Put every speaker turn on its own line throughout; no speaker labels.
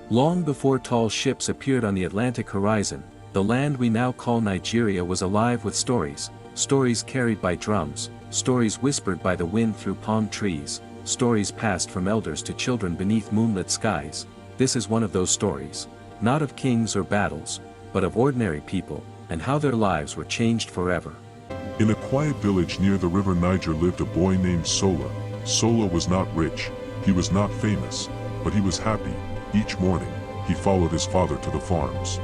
Long before tall ships appeared on the Atlantic horizon, the land we now call Nigeria was alive with stories, stories carried by drums, stories whispered by the wind through palm trees, stories passed from elders to children beneath moonlit skies. This is one of those stories, not of kings or battles, but of ordinary people, and how their lives were changed forever.
In a quiet village near the river Niger lived a boy named Sola. Sola was not rich, he was not famous, but he was happy. Each morning, he followed his father to the farms.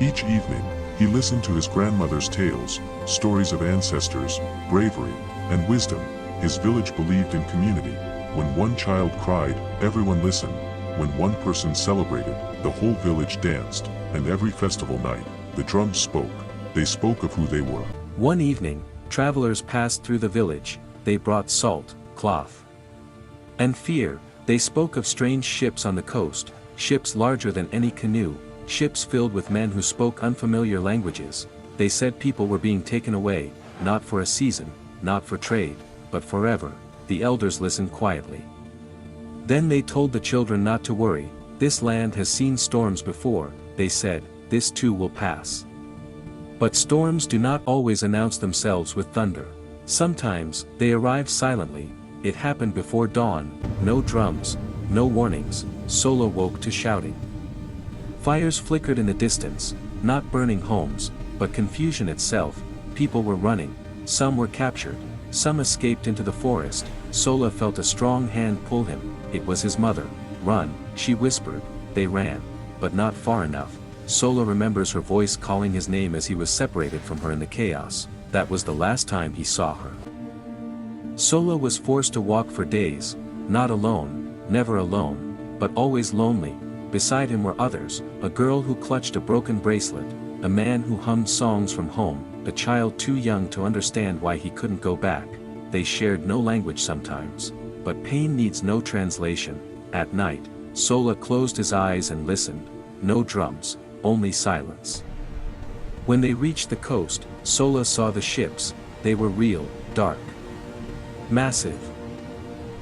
Each evening, he listened to his grandmother's tales, stories of ancestors, bravery, and wisdom. His village believed in community. When one child cried, everyone listened. When one person celebrated, the whole village danced. And every festival night, the drums spoke. They spoke of who they were.
One evening, travelers passed through the village. They brought salt, cloth, and fear. They spoke of strange ships on the coast, ships larger than any canoe, ships filled with men who spoke unfamiliar languages. They said people were being taken away, not for a season, not for trade, but forever. The elders listened quietly. Then they told the children not to worry. This land has seen storms before, they said, this too will pass. But storms do not always announce themselves with thunder. Sometimes, they arrive silently. It happened before dawn, no drums, no warnings. Sola woke to shouting. Fires flickered in the distance, not burning homes, but confusion itself. People were running, some were captured, some escaped into the forest. Sola felt a strong hand pull him. It was his mother. Run, she whispered. They ran, but not far enough. Sola remembers her voice calling his name as he was separated from her in the chaos. That was the last time he saw her. Sola was forced to walk for days, not alone, never alone, but always lonely. Beside him were others, a girl who clutched a broken bracelet, a man who hummed songs from home, a child too young to understand why he couldn't go back. They shared no language sometimes, but pain needs no translation. At night, Sola closed his eyes and listened. No drums, only silence. When they reached the coast, Sola saw the ships. They were real, dark, massive,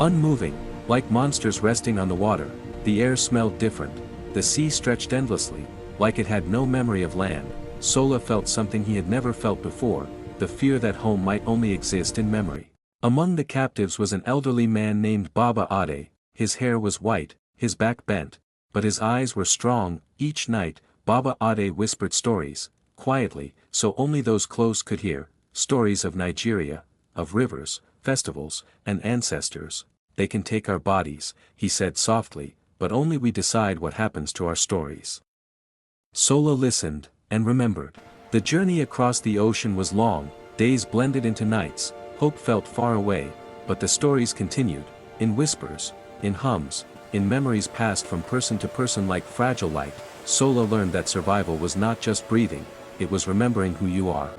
unmoving, like monsters resting on the water. The air smelled different. The sea stretched endlessly, like it had no memory of land. Sola felt something he had never felt before, the fear that home might only exist in memory. Among the captives was an elderly man named Baba Ade. His hair was white, his back bent, but his eyes were strong. Each night, Baba Ade whispered stories, quietly, so only those close could hear, stories of Nigeria, of rivers, festivals, and ancestors. They can take our bodies, he said softly, but only we decide what happens to our stories. Sola listened, and remembered. The journey across the ocean was long, days blended into nights, hope felt far away, but the stories continued, in whispers, in hums, in memories passed from person to person like fragile light. Sola learned that survival was not just breathing, it was remembering who you are.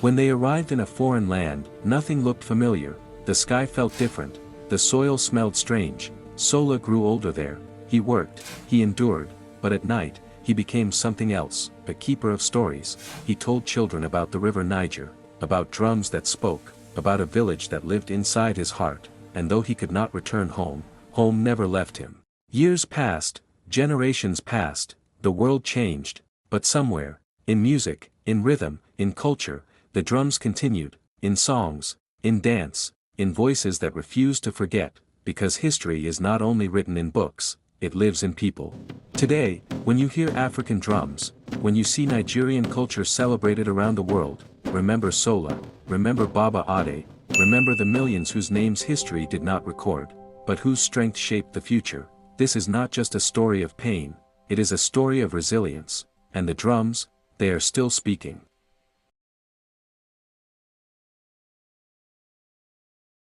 When they arrived in a foreign land, nothing looked familiar. The sky felt different, the soil smelled strange. Sola grew older there. He worked, he endured, but at night, he became something else, a keeper of stories. He told children about the river Niger, about drums that spoke, about a village that lived inside his heart, and though he could not return home, home never left him. Years passed, generations passed, the world changed, but somewhere, in music, in rhythm, in culture, the drums continued, in songs, in dance, in voices that refused to forget, because history is not only written in books, it lives in people. Today, when you hear African drums, when you see Nigerian culture celebrated around the world, remember Sola, remember Baba Ade, remember the millions whose names history did not record, but whose strength shaped the future. This is not just a story of pain, it is a story of resilience, and the drums, they are still speaking.